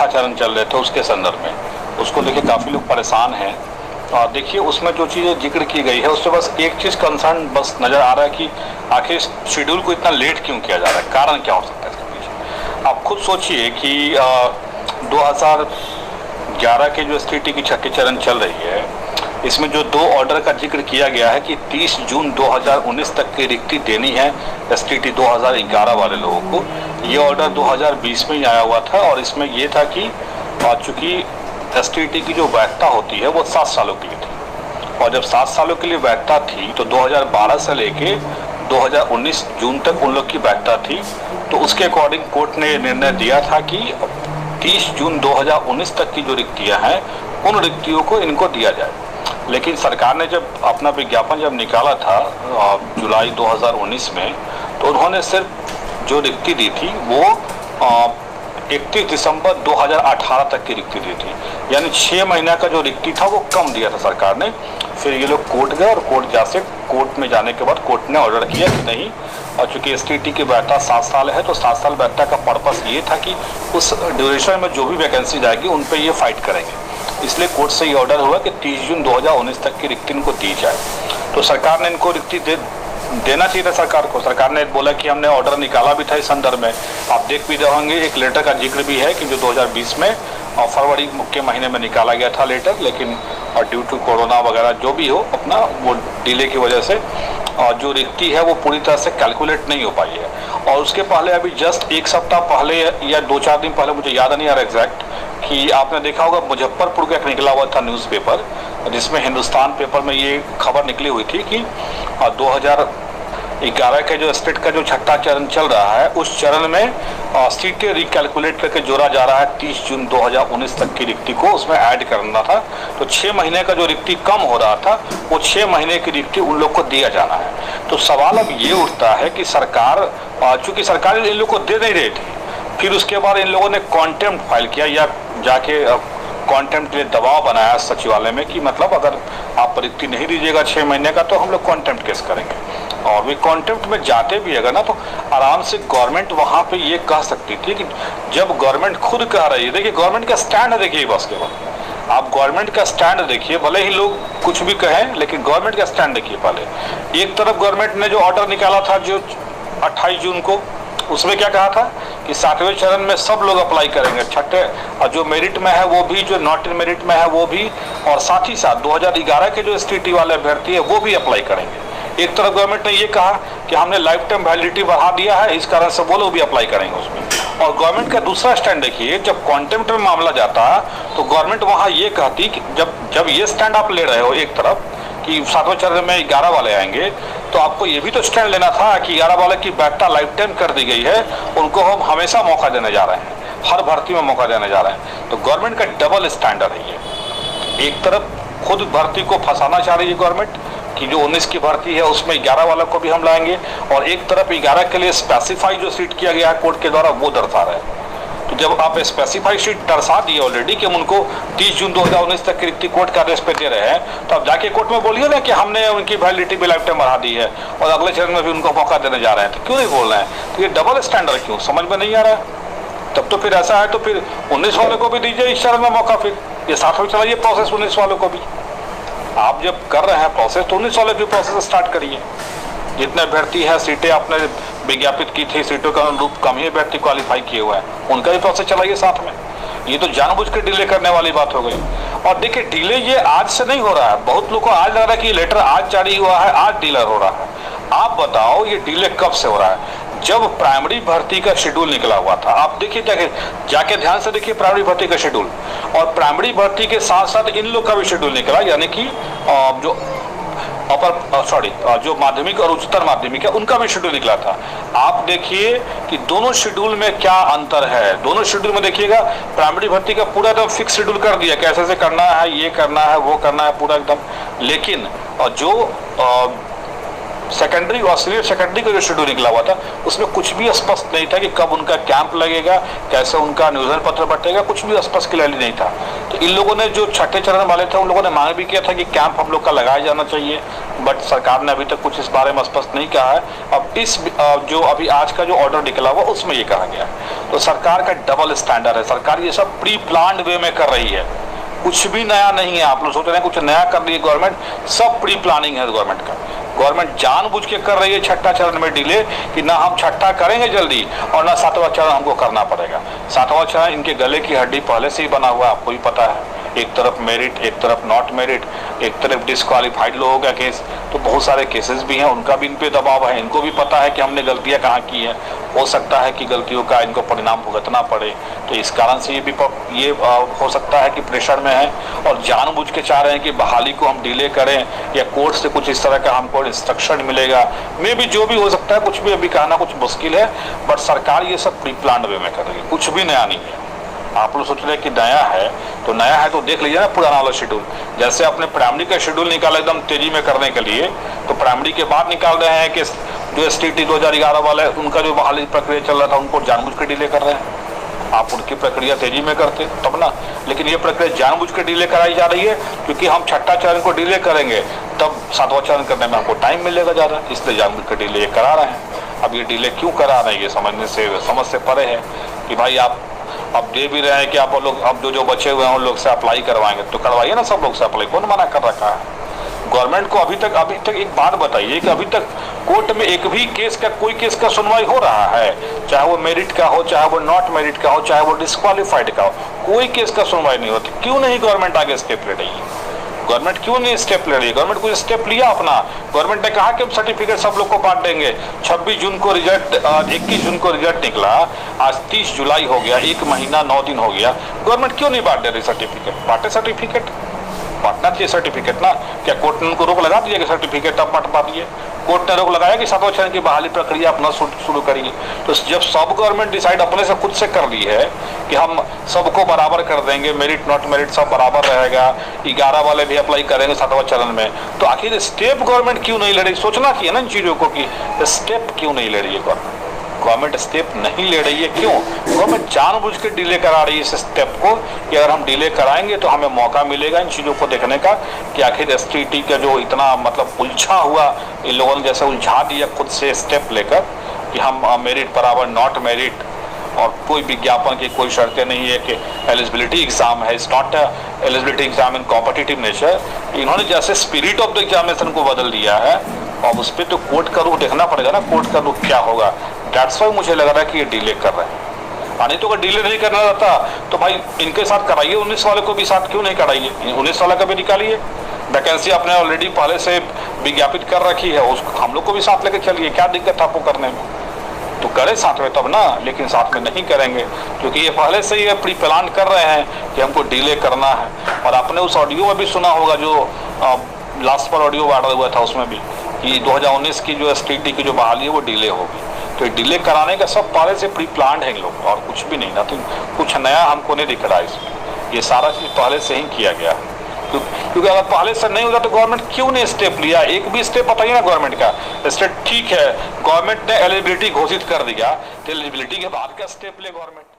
छठाचरण चल रहे थे उसके संदर्भ में, उसको लेके काफ़ी लोग परेशान हैं। और देखिए उसमें जो चीज़ें जिक्र की गई है उससे बस एक चीज़ कंसर्न बस नज़र आ रहा है कि आखिर शेड्यूल को इतना लेट क्यों किया जा रहा है, कारण क्या हो सकता है इसके पीछे। आप खुद सोचिए कि 2011 के जो STT की छठी चरण चल रही है, इसमें जो 2 ऑर्डर का जिक्र किया गया है कि 30 जून 2019 तक की रिक्ति देनी है STT 2011 वाले लोगों को। ये ऑर्डर 2020 में ही आया हुआ था और इसमें ये था कि चूँकि STT की जो वैधता होती है वो 7 सालों के लिए थी, और जब 7 सालों के लिए वैधता थी तो 2012 से लेके 2019 जून तक उन लोग की वैधता थी। तो उसके अकॉर्डिंग कोर्ट ने निर्णय दिया था कि 30 जून 2019 तक की जो रिक्तियाँ हैं उन रिक्तियों को इनको दिया जाए। लेकिन सरकार ने जब अपना विज्ञापन जब निकाला था जुलाई 2019 में, तो उन्होंने सिर्फ जो रिक्ति दी थी वो 31 दिसंबर 2018 तक की रिक्ति दी थी, यानी 6 महीना का जो रिक्ति था वो कम दिया था सरकार ने। फिर ये लोग कोर्ट गए और कोर्ट में जाने के बाद कोर्ट ने ऑर्डर किया कि नहीं, और चूँकि STT की वैधता 7 साल है तो 7 साल वैधता का पर्पस ये था कि उस ड्यूरेशन में जो भी वैकेंसी जाएगी उन पर ये फाइट करेंगे। इसलिए कोर्ट से ये ऑर्डर हुआ कि 30 जून 2019 तक की रिक्ति इनको दी जाए। तो सरकार ने इनको रिक्ति देना चाहिए था सरकार को। सरकार ने बोला कि हमने ऑर्डर निकाला भी था इस संदर्भ में, आप देख भी रहे होंगे, एक लेटर का जिक्र भी है कि जो 2020 में फरवरी के महीने में निकाला गया था लेटर, लेकिन ड्यू टू कोरोना वगैरह जो भी हो अपना वो डिले की वजह से जो रिक्ति है वो पूरी तरह से कैलकुलेट नहीं हो पाई है। और उसके पहले अभी जस्ट 1 सप्ताह पहले या 2-4 दिन पहले, मुझे याद नहीं आ रहा एग्जैक्ट, कि आपने देखा होगा मुजफ्फरपुर का एक निकला हुआ था न्यूज़पेपर, जिसमें हिंदुस्तान पेपर में ये खबर निकली हुई थी कि 2011 के जो स्टेट का जो छठा चरण चल रहा है उस चरण में सीटें रिकैलकुलेट करके जोड़ा जा रहा है 30 जून 2019 तक की रिक्ति को उसमें ऐड करना था। तो 6 महीने का जो रिक्ति कम हो रहा था वो 6 महीने की रिक्ति उन लोग को दिया जाना है। तो सवाल अब ये उठता है कि सरकार, चूँकि सरकार इन लोग को दे नहीं रही थी, फिर उसके बाद इन लोगों ने कॉन्टेम्प्ट फाइल किया या जाके कॉन्टेम्प्ट के लिए दबाव बनाया सचिवालय में कि मतलब अगर आप रिक्ति नहीं दीजिएगा 6 महीने का तो हम लोग कॉन्टेम्प्ट केस करेंगे। और वे कॉन्टेम्प्ट में जाते भी अगर ना तो आराम से गवर्नमेंट वहाँ पे ये कह सकती थी कि जब गवर्नमेंट खुद कह रही है, देखिए गवर्नमेंट का स्टैंड देखिए, बस के बाद आप गवर्नमेंट का स्टैंड देखिए, भले ही लोग कुछ भी कहें लेकिन गवर्नमेंट का स्टैंड देखिए। पहले एक तरफ गवर्नमेंट ने जो ऑर्डर निकाला था जो 28 जून को, उसमें क्या कहा था कि 7वें चरण में सब लोग अप्लाई करेंगे, छठे और जो मेरिट में है वो भी, जो नॉट इन मेरिट में है वो भी, और साथ ही साथ 2011 के जो STT वाले अभ्यर्थी है वो भी अप्लाई करेंगे। एक तरफ गवर्नमेंट ने ये कहा कि हमने लाइफ टाइम वैलिडिटी बढ़ा दिया है, इस कारण से वो लोग भी अप्लाई करेंगे उसमें। और गवर्नमेंट का दूसरा स्टैंड देखिए, जब कॉन्टेम्प्ट में मामला जाता है तो गवर्नमेंट वहाँ ये कहती कि जब ये स्टैंड आप ले रहे हो एक तरफ कि 7वें चरण में 11 वाले आएंगे, तो आपको ये भी तो स्टैंड लेना था कि 11 वाले की वैधता लाइफ टाइम कर दी गई है, उनको हम हमेशा मौका देने जा रहे हैं, हर भर्ती में मौका देने जा रहे हैं। तो गवर्नमेंट का डबल स्टैंडर्ड है ये। एक तरफ खुद भर्ती को फंसाना चाह रही है गवर्नमेंट कि जो 19 की भर्ती है उसमें 11 वालों को भी हम लाएंगे, और एक तरफ 11 के लिए स्पेसिफाई जो सीट किया गया है कोर्ट के द्वारा वो दर्शा रहे हैं। तो जब आप स्पेसिफाई सीट दर्शा दिए ऑलरेडी कि हम उनको 30 जून 2019 तक की रिक्ति कोर्ट के आदेश पे दे रहे हैं, तो आप जाके कोर्ट में बोलिए ना कि हमने उनकी वैलिडिटी भी लाइफ टाइम बढ़ा दी है और अगले चरण में भी उनको मौका देने जा रहे हैं। तो क्यों नहीं बोल रहे हैं? तो ये डबल स्टैंडर्ड क्यों, समझ में नहीं आ रहा है। तब तो फिर ऐसा है तो फिर 19 वालों को भी दीजिए इस चरण में मौका, फिर ये 7वें चलाइए प्रोसेस 19 वालों को भी। आप जब कर रहे हैं प्रोसेस तो 19 वाले की प्रोसेस स्टार्ट करिए। जितने अभ्यर्थी है सीटें आपने विज्ञापित की थी, सीटों का अनुरूप कम ही अभ्यर्थी क्वालिफाई किए हुए हैं, उनका भी प्रोसेस चलाइए साथ में। ये तो जानबूझ के डिले करने वाली बात हो गई। और देखिए डिले ये आज से नहीं हो रहा है, बहुत लोगों को आज लग रहा है कि लेटर आज जारी हुआ है, आज डिले हो रहा है। आप बताओ ये डिले कब से हो रहा है? जब प्राइमरी भर्ती का शेड्यूल निकला हुआ था, आप देखिए जाके ध्यान से देखिए प्राइमरी भर्ती का शेड्यूल, और प्राइमरी भर्ती के साथ साथ इन लोग का भी शेड्यूल निकला, यानी कि जो माध्यमिक और उच्चतर माध्यमिक है उनका भी शेड्यूल निकला था। आप देखिए कि दोनों शेड्यूल में क्या अंतर है। दोनों शेड्यूल में देखिएगा प्राइमरी भर्ती का पूरा एकदम फिक्स शेड्यूल कर दिया, कैसे से करना है, ये करना है, वो करना है, पूरा एकदम। लेकिन जो सेकेंडरी और सीनियर सेकेंडरी का जो शेड्यूल निकला हुआ था उसमें कुछ भी स्पष्ट नहीं था कि कब उनका कैंप लगेगा, कैसे उनका नियोजन पत्र बटेगा, कुछ भी स्पष्ट क्लियरली नहीं था। तो तो इन लोगों ने जो छठे चरण वाले थे उन लोगों ने मांग भी किया था कि कैंप हम लोग का लगाया जाना चाहिए, बट सरकार ने अभी तक कुछ इस बारे में स्पष्ट नहीं कहा है। अब इस जो अभी आज का जो ऑर्डर निकला हुआ उसमें ये कहा गया है। तो सरकार का डबल स्टैंडर्ड है, सरकार ये सब प्री प्लान्ड वे में कर रही है, कुछ भी नया नहीं है। आप लोग सोच रहे हैं कुछ नया कर रही है गवर्नमेंट, सब प्री प्लानिंग है गवर्नमेंट का। गवर्नमेंट जानबूझ के कर रही है छठा चरण में डिले कि ना हम छठा करेंगे जल्दी और ना सातवां चरण हमको करना पड़ेगा। सातवां चरण इनके गले की हड्डी पहले से ही बना हुआ, आपको भी पता है। एक तरफ मेरिट, एक तरफ नॉट मेरिट, एक तरफ डिस्क्वालीफाइड लोगों का केस, तो बहुत सारे केसेस भी हैं, उनका भी इन पे दबाव है। इनको भी पता है कि हमने गलतियां कहाँ की हैं, हो सकता है कि गलतियों का इनको परिणाम भुगतना पड़े। तो इस कारण से ये हो सकता है कि प्रेशर में है और जानबूझ के चाह रहे हैं कि बहाली को हम डिले करें या कोर्ट से कुछ इस तरह का हमको इंस्ट्रक्शन मिलेगा। में भी जो भी हो सकता है, कुछ भी अभी कहना कुछ मुश्किल है, बट सरकार ये सब प्री प्लान वे में कर रही है, कुछ भी नया नहीं है। आप लोग सोच रहे हैं कि नया है तो देख लीजिए ना पुराना वाला शेड्यूल। जैसे अपने प्राइमरी का शेड्यूल निकाला एकदम तेजी में करने के लिए, तो प्राइमरी के बाद निकाल रहे हैं कि जो STT 2011 वाले उनका जो बहाली प्रक्रिया चल रहा था उनको जानबूझ के डिले कर रहे हैं। आप उनकी प्रक्रिया तेजी में करते तब ना, लेकिन ये प्रक्रिया जानबूझ के डिले कराई जा रही है क्योंकि हम छठा चरण को डिले करेंगे तब सातवां चरण करने में हमको टाइम मिलेगा ज़्यादा, इसलिए जानबूझ के डिले करा रहे हैं। अब ये डिले क्यों करा रहे हैं ये समझ से परे है कि भाई आप अब दे भी रहे हैं कि आप लोग अब जो बचे हुए हैं उन लोग से अप्लाई करवाएंगे, तो करवाइए ना सब लोग से अप्लाई, कौन मना कर रखा है गवर्नमेंट को। अभी तक एक बात बताइए कि अभी तक कोर्ट में एक भी कोई केस का सुनवाई हो रहा है, चाहे वो मेरिट का हो, चाहे वो नॉट मेरिट का हो, चाहे वो डिस्क्वालीफाइड का हो, कोई केस का सुनवाई नहीं होती। क्यों नहीं गवर्नमेंट आगे स्टेप ले रही है? गवर्नमेंट क्यों नहीं स्टेप ले रही है? गवर्नमेंट को स्टेप लिया अपना। गवर्नमेंट ने कहा कि हम सर्टिफिकेट सब लोग को बांट देंगे। 26 जून को रिजल्ट, 21 जून को रिजल्ट निकला, आज 30 जुलाई हो गया, 1 महीना 9 दिन हो गया। गवर्नमेंट क्यों नहीं बांट दे रही सर्टिफिकेट? बांटे सर्टिफिकेट, बांटना चाहिए सर्टिफिकेट ना। क्या कोर्ट ने उनको रोक लगा दिया कि सर्टिफिकेट आप बांट पाइए? कोर्ट ने रोक लगाया कि सातवां चरण की बहाली प्रक्रिया अपना शुरू करिए। तो जब सब गवर्नमेंट डिसाइड अपने से खुद से कर ली है कि हम सबको बराबर कर देंगे, मेरिट नॉट मेरिट सब बराबर रहेगा, 11 वाले भी अप्लाई करेंगे सातवां चरण में, तो आखिर स्टेप गवर्नमेंट क्यों नहीं ले रही? सोचना चाहिए ना इन चीजों को कि स्टेप क्यों नहीं ले रही है गवर्नमेंट स्टेप नहीं ले रही है। क्यों? गवर्नमेंट जानबूझ के डिले करा रही है इस स्टेप को कि अगर हम डिले कराएंगे तो हमें मौका मिलेगा इन चीज़ों को देखने का कि आखिर STT का जो इतना मतलब उलझा हुआ, इन लोगों ने जैसे उलझा दिया खुद से स्टेप लेकर कि हम मेरिट बराबर नॉट मेरिट और कोई विज्ञापन की कोई शर्तें नहीं है कि एलिजिबिलिटी एग्जाम है, it's not eligibility exam in competitive nature. इन्होंने जैसे स्पिरिट ऑफ द एग्जामिनेशन को बदल दिया है और उस पर तो कोर्ट का रुख देखना पड़ेगा ना, कोर्ट का रुख क्या होगा। दैट्स वाई मुझे लग रहा है कि ये डिले कर रहे हैं। नहीं तो अगर डिले नहीं करना रहता तो भाई इनके साथ कराइए, 19 वाले को भी साथ क्यों नहीं कराइए? 19 वाला का भी निकालिए, वैकेंसी आपने ऑलरेडी पहले से विज्ञापित कर रखी है, उसको हम लोग को भी साथ लेके चलिए, क्या दिक्कत आपको करने में? तो करें साथ में तब ना, लेकिन साथ में नहीं करेंगे क्योंकि ये पहले से ही प्री प्लान कर रहे हैं कि हमको डिले करना है। और आपने उस ऑडियो में भी सुना होगा जो लास्ट पर ऑडियो वायरल हुआ था, उसमें भी कि 2019 की जो STT की जो बहाली है वो डिले होगी। तो डिले कराने का सब पहले से प्री प्लान है इन लोग और कुछ भी नहीं ना, तो कुछ नया हमको नहीं दिख रहा है इसमें। ये सारा चीज़ पहले से ही किया गया है क्योंकि अगर पहले से नहीं होता तो गवर्नमेंट क्यों नहीं स्टेप लिया? एक भी स्टेप बताइए ना गवर्नमेंट का। स्टेप ठीक है, गवर्नमेंट ने एलिजिबिलिटी घोषित कर दिया, तो एलिजिबिलिटी के बाद का स्टेप ले गवर्नमेंट।